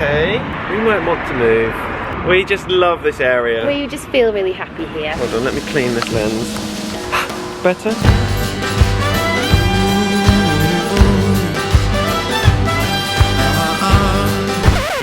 okay. We might want to move. We just love this area. We just feel really happy here. Hold on, let me clean this lens. Better?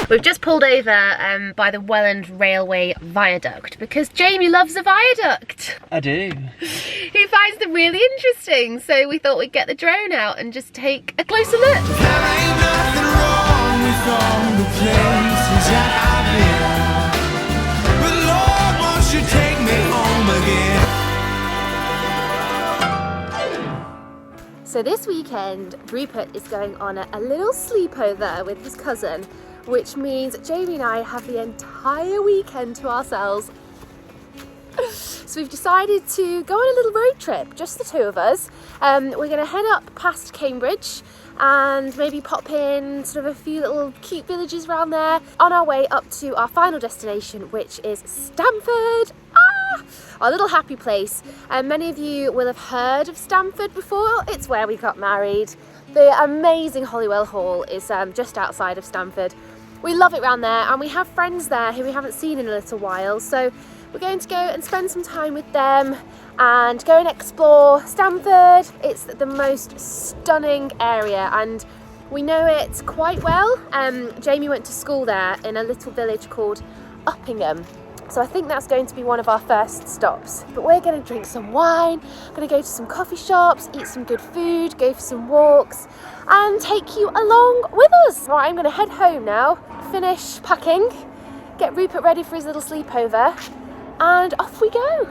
We've just pulled over by the Welland Railway Viaduct because Jamie loves a viaduct. I do. He finds them really interesting, so we thought we'd get the drone out and just take a closer look. There ain't nothing wrong with all the places that I've been, but Lord, won't you take me home again? So this weekend, Rupert is going on a little sleepover with his cousin, which means Jamie and I have the entire weekend to ourselves. So we've decided to go on a little road trip, just the two of us. We're going to head up past Cambridge and maybe pop in sort of a few little cute villages around there on our way up to our final destination, which is Stamford. Our little happy place. Many of you will have heard of Stamford before. It's where we got married. The amazing Holywell Hall is just outside of Stamford. We love it round there, and we have friends there who we haven't seen in a little while, so we're going to go and spend some time with them and go and explore Stamford. It's the most stunning area and we know it quite well. Jamie went to school there in a little village called Uppingham. So I think that's going to be one of our first stops. But we're going to drink some wine, going to go to some coffee shops, eat some good food, go for some walks, and take you along with us. Right, I'm going to head home now, finish packing, get Rupert ready for his little sleepover, and off we go.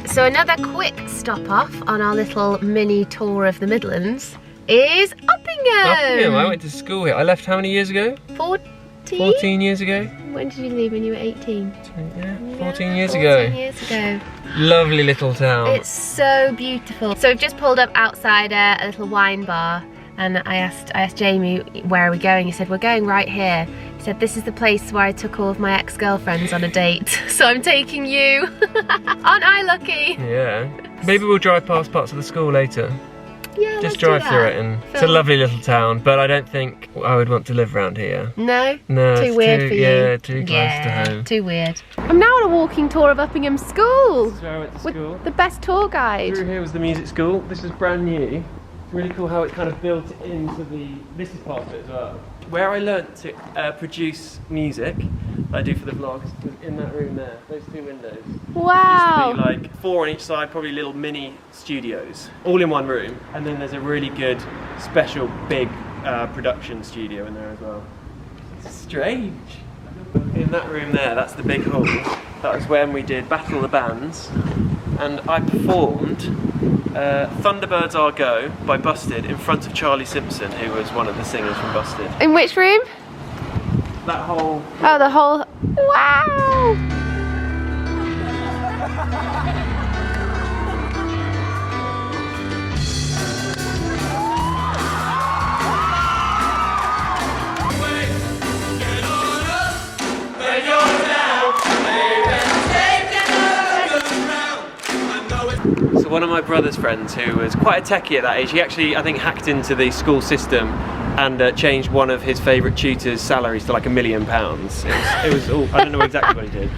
So another quick stop off on our little mini tour of the Midlands is Uppingham. Uppingham, I went to school here. I left how many years ago? 14 years ago. When did you leave? When you were 18? Yeah, 14 years ago. 14 years ago. Lovely little town. It's so beautiful. So we've just pulled up outside a little wine bar, and I asked Jamie, where are we going? He said, we're going right here. He said, this is the place where I took all of my ex-girlfriends on a date. So I'm taking you. Aren't I lucky? Yeah. Maybe we'll drive past parts of the school later. Yeah, just drive through it, and it's a lovely little town, but I don't think I would want to live around here. No? No, Too weird for you? Yeah, too close to home. Too weird. I'm now on a walking tour of Uppingham School. This is where I went to school. With the best tour guide. Through here was the music school. This is brand new. It's really cool how it kind of built into this is part of it as well. Where I learnt to produce music, I do for the vlogs, was in that room there, those two windows. Wow. Used to be like 4 on each side, probably little mini studios, all in one room. And then there's a really good, special, big production studio in there as well. It's strange. In that room there, that's the big hall. That was when we did Battle of the Bands. And I performed Thunderbirds Are Go by Busted in front of Charlie Simpson, who was one of the singers from Busted. In which room? That whole... Oh, the whole... Wow! So one of my brother's friends, who was quite a techie at that age, he actually, I think, hacked into the school system and changed one of his favourite tutors' salaries to like £1 million. It was all, I don't know exactly what he did.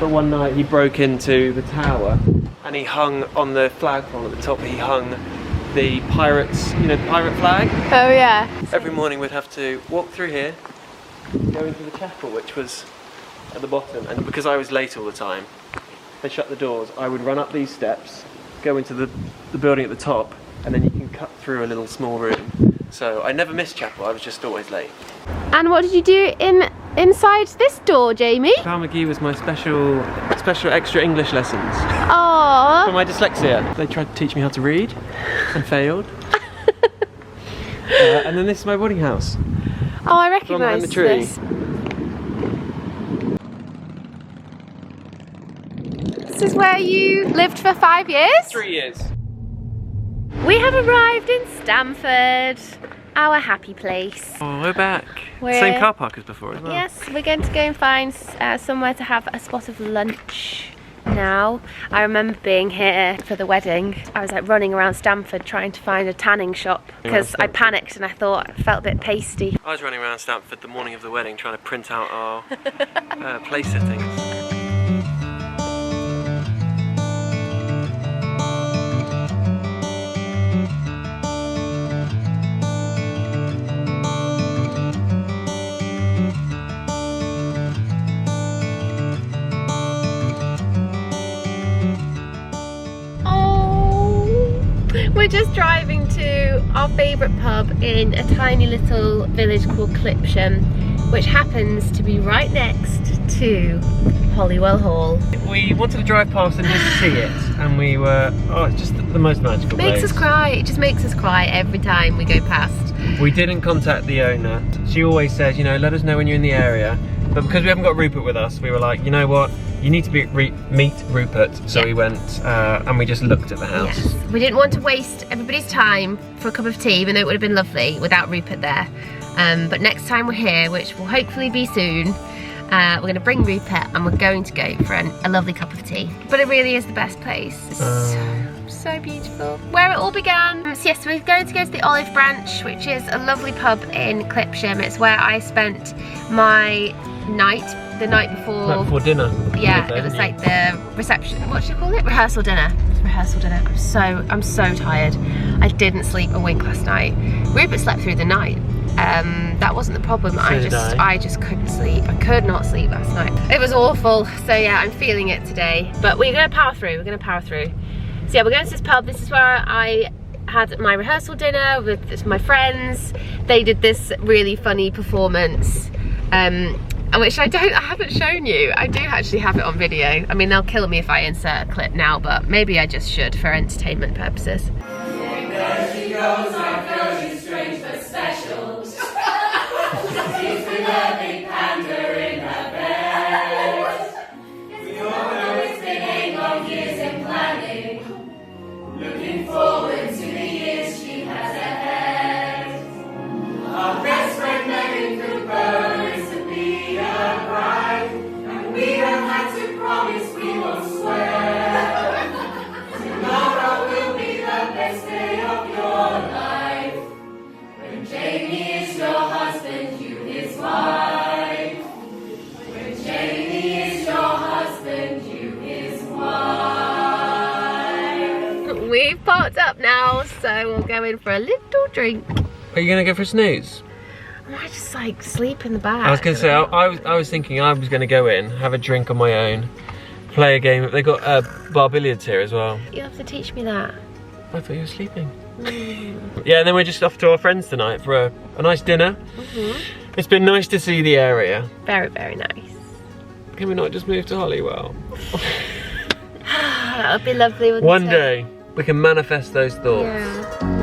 But one night he broke into the tower and he hung on the flagpole at the top, he hung the pirates, you know, the pirate flag. Oh yeah. Every morning we'd have to walk through here, go into the chapel, which was at the bottom, and because I was late all the time, they shut the doors, I would run up these steps, go into the building at the top, and then you can cut through a little small room. So I never missed chapel, I was just always late. And what did you do inside this door, Jamie? Val McGee was my special extra English lessons. Aww. For my dyslexia. They tried to teach me how to read and failed. And then this is my boarding house. Oh, I From behind recognise the tree. this. This is where you lived for 5 years? 3 years. We have arrived in Stamford. our happy place. Oh, we're back. We're- Same car park as before as well. Yes, we're going to go and find somewhere to have a spot of lunch now. I remember being here for the wedding. I was like running around Stamford trying to find a tanning shop because I panicked and I thought I felt a bit pasty. I was running around Stamford the morning of the wedding trying to print out our place settings. We're just driving to our favourite pub in a tiny little village called Clipsham, which happens to be right next to Holywell Hall. We wanted to drive past and just see it, and we were, oh, it's just the most magical place. Makes us cry, it just makes us cry every time we go past. We didn't contact the owner. She always says, you know, let us know when you're in the area. But because we haven't got Rupert with us, we were like, you know what? You need to meet Rupert. So we went and we just looked at the house. Yes. We didn't want to waste everybody's time for a cup of tea, even though it would have been lovely without Rupert there. But next time we're here, which will hopefully be soon, we're going to bring Rupert and we're going to go for a lovely cup of tea. But it really is the best place. It's so beautiful. Where it all began. So yes, we're going to go to the Olive Branch, which is a lovely pub in Clipsham. It's where I spent my the night before. Night before dinner. Yeah, it was like the reception. What should you call it? Rehearsal dinner. It's rehearsal dinner. I'm so tired. I didn't sleep a wink last night. Rupert slept through the night. That wasn't the problem. I just couldn't sleep. I could not sleep last night. It was awful. So yeah, I'm feeling it today. But we're gonna power through. So yeah, we're going to this pub. This is where I had my rehearsal dinner with my friends. They did this really funny performance. Which I haven't shown you. I do actually have it on video. I mean, they'll kill me if I insert a clip now, but maybe I just should for entertainment purposes. There she goes, our girl, she's strange but special. She's with a big panda in her bed. We all know it's been 8 long years in planning, looking forward to the years she has ahead. Our best friend Megan Cooper is to be a bride, and we have had to promise we won't swear. Tomorrow will be the best day of your life, when Jamie is your husband, you his wife. When Jamie is your husband, you his wife. We've parked up now, so we'll go in for a little drink. Are you gonna go for a snooze? I might just like sleep in the back. I was gonna say, I was thinking I was gonna go in, have a drink on my own, play a game. They got bar billiards here as well. You have to teach me that. I thought you were sleeping. Yeah, and then we're just off to our friends tonight for a nice dinner. It's been nice to see the area. Very, very nice. Can we not just move to Holywell? That would be lovely, wouldn't it? One day we can manifest those thoughts. Yeah.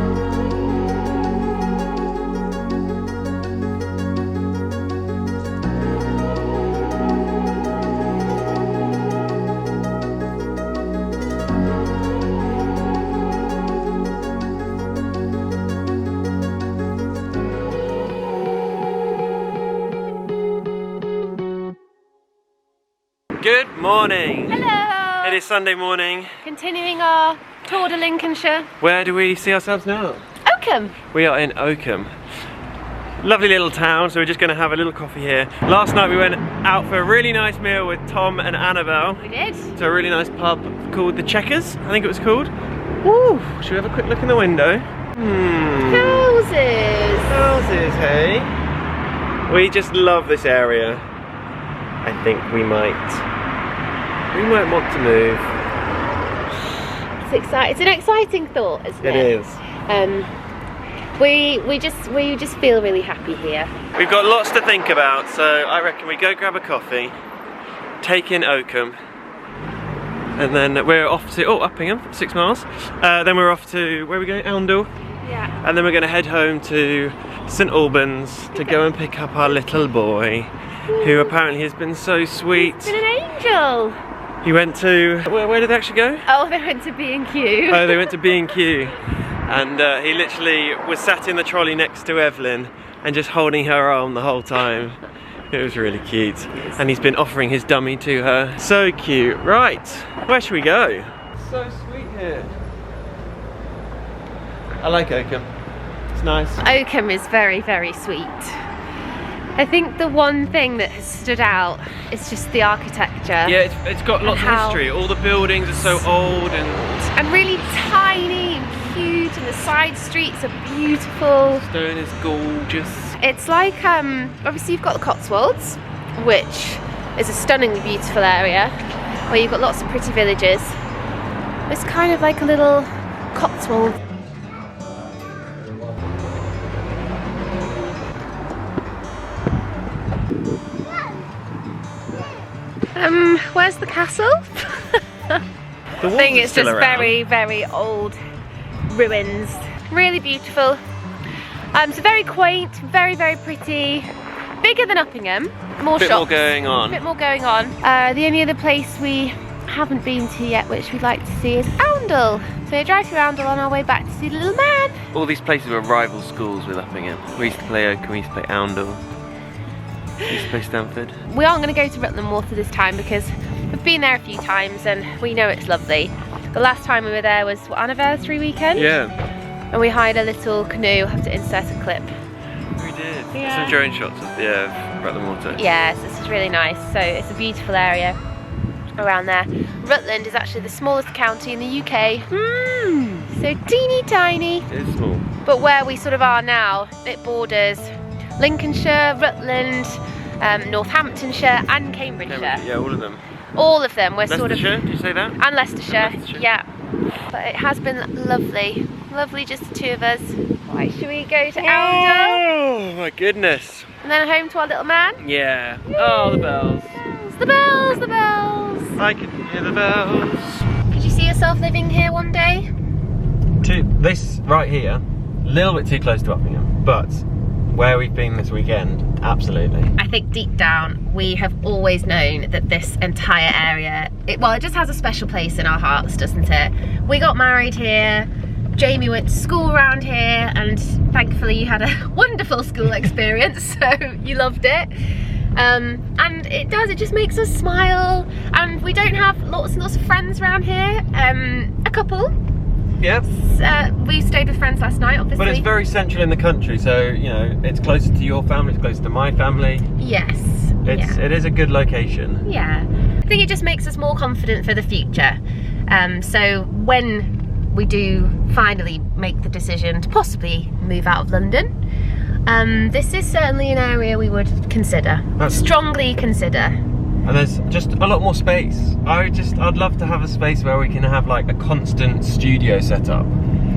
Good morning. Hello. It is Sunday morning. Continuing our tour to Lincolnshire. Where do we see ourselves now? Oakham. We are in Oakham. Lovely little town, so we're just going to have a little coffee here. Last night we went out for a really nice meal with Tom and Annabelle. We did. To a really nice pub called The Checkers, I think it was called. Woo! Should we have a quick look in the window? Houses. Houses, hey? We just love this area. I think we might want to move. It's exciting. It's an exciting thought, isn't it? It is. We just feel really happy here. We've got lots to think about, so I reckon we go grab a coffee, take in Oakham, and then we're off to Uppingham, 6 miles. Then we're off to, where are we going? Oundle. Yeah. And then we're going to head home to St Albans to go and pick up our little boy, who apparently has been so sweet. He's been an angel. He went to, where did they actually go? Oh, they went to B&Q. Oh, they went to B&Q. and he literally was sat in the trolley next to Evelyn and just holding her arm the whole time. It was really cute. And he's been offering his dummy to her. So cute. Right, where should we go? So sweet here. I like Oakham. It's nice. Oakham is very, very sweet. I think the one thing that has stood out is just the architecture. Yeah, it's got lots of history. All the buildings are so old and really tiny and huge, and the side streets are beautiful. Stone is gorgeous. It's like, obviously you've got the Cotswolds, which is a stunningly beautiful area, where you've got lots of pretty villages. It's kind of like a little Cotswold. Where's the castle? I think it's just very, very old ruins. Really beautiful. So very quaint, very, very pretty. Bigger than Uppingham. More shops. More going on. A bit more going on. The only other place we haven't been to yet, which we'd like to see, is Oundle. So we drive through Oundle on our way back to see the little man. All these places were rival schools with Uppingham. We used to play Oakham, we used to play Oundle. We used to play Stamford. We aren't going to go to Rutland Water this time because we've been there a few times and we know it's lovely. The last time we were there was anniversary weekend. Yeah. And we hired a little canoe. Have to insert a clip. We did. Yeah. Some drone shots of Rutland Water. Yes, this is really nice. So it's a beautiful area around there. Rutland is actually the smallest county in the UK. So teeny tiny. It is small. But where we sort of are now, it borders Lincolnshire, Rutland, Northamptonshire and Cambridgeshire. Yeah, all of them. All of them. We're sort of. Leicestershire, did you say that? And Leicestershire, Leicestershire. yeah. But it has been lovely. Lovely, just the two of us. Right, should we go to Oundle? Oh my goodness. And then home to our little man? Yeah. Oh, the bells. The bells, the bells. I can hear the bells. Could you see yourself living here one day? This right here, a little bit too close to Uppingham, but where we've been this weekend, absolutely. I think deep down we have always known that this entire area, it just has a special place in our hearts, doesn't it? We got married here, Jamie went to school around here, and thankfully you had a wonderful school experience, so you loved it. And it just makes us smile, and we don't have lots and lots of friends around here. A couple. Yep. We stayed with friends last night, obviously. But it's very central in the country, so you know it's closer to your family, it's closer to my family. Yes. It is a good location. Yeah. I think it just makes us more confident for the future. So when we do finally make the decision to possibly move out of London, this is certainly an area we would consider. Strongly consider. And there's just a lot more space. I'd love to have a space where we can have like a constant studio set up.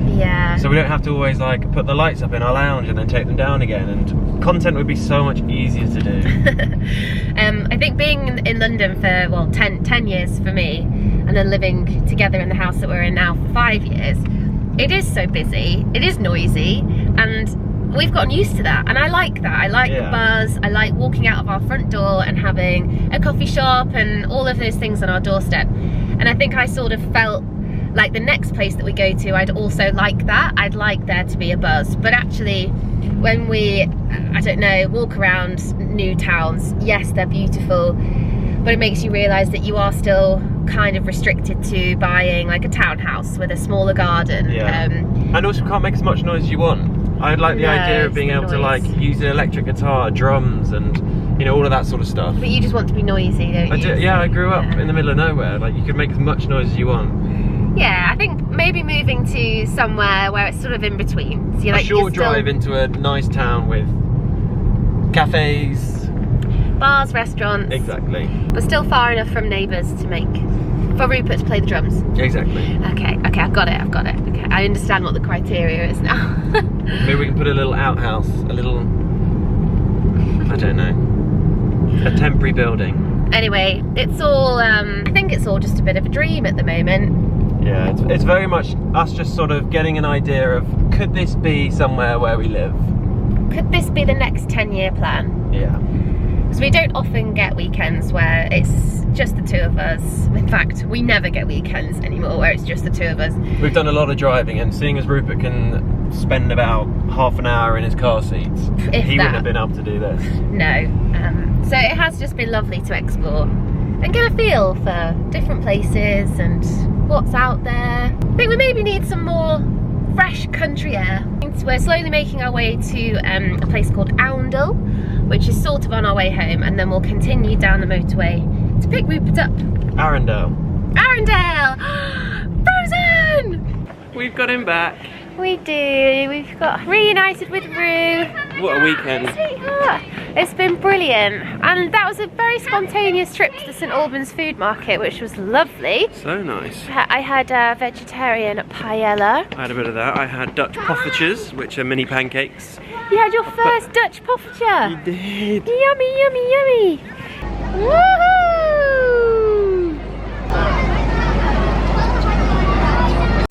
Yeah. So we don't have to always like put the lights up in our lounge and then take them down again, and content would be so much easier to do. I think being in London for, 10 years for me, and then living together in the house that we're in now for 5 years, it is so busy, it is noisy, and we've gotten used to that, and I like that. I like the buzz. I like walking out of our front door and having a coffee shop and all of those things on our doorstep. And I think I sort of felt like the next place that we go to, I'd also like that. I'd like there to be a buzz. But actually, when we, I don't know, walk around new towns, yes, they're beautiful, but it makes you realise that you are still kind of restricted to buying like a townhouse with a smaller garden. Yeah. And also can't make as much noise as you want. I'd like the idea of being able to like use an electric guitar, drums, and you know all of that sort of stuff. But you just want to be noisy, don't you? Yeah, I grew up in the middle of nowhere. Like you could make as much noise as you want. Yeah, I think maybe moving to somewhere where it's sort of in between. So a short drive into a nice town with cafes, bars, restaurants. Exactly. But still far enough from neighbours for Rupert to play the drums. Exactly. Okay, I've got it. Okay, I understand what the criteria is now. Maybe we can put a little outhouse, a little, I don't know, a temporary building. Anyway, it's all, I think it's all just a bit of a dream at the moment. Yeah, it's very much us just sort of getting an idea of, could this be somewhere where we live? Could this be the next 10-year plan? Yeah. Because don't often get weekends where it's just the two of us. In fact, we never get weekends anymore where it's just the two of us. We've done a lot of driving, and seeing as Rupert can spend about half an hour in his car seats, he wouldn't have been able to do this. No. So it has just been lovely to explore and get a feel for different places and what's out there. I think we maybe need some more fresh country air. We're slowly making our way to a place called Oundle, which is sort of on our way home, and then we'll continue down the motorway to pick Rupert up. Arundel. Arundel! Frozen! We've got him back. We do. We've got reunited with Rue. What a weekend. Sweetheart. It's been brilliant. And that was a very spontaneous trip to the St Albans food market, which was lovely. So nice. I had a vegetarian paella. I had a bit of that. I had Dutch poffertjes, which are mini pancakes. You had your first Dutch poffertje. You did. Yummy, yummy, yummy. Woohoo!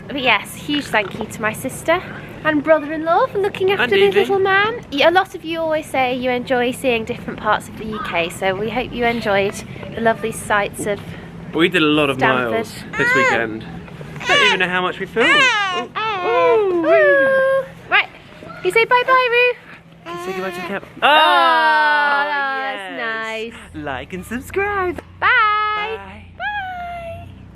But yes, huge thank you to my sister and brother-in-law for looking after this little man. A lot of you always say you enjoy seeing different parts of the UK, so we hope you enjoyed the lovely sights of We did a lot of Stamford. miles this weekend. I don't even know how much we filmed. Ooh. Right, you say bye-bye, Roo. Say goodbye to the camera. Oh, that's nice. Like and subscribe. Bye.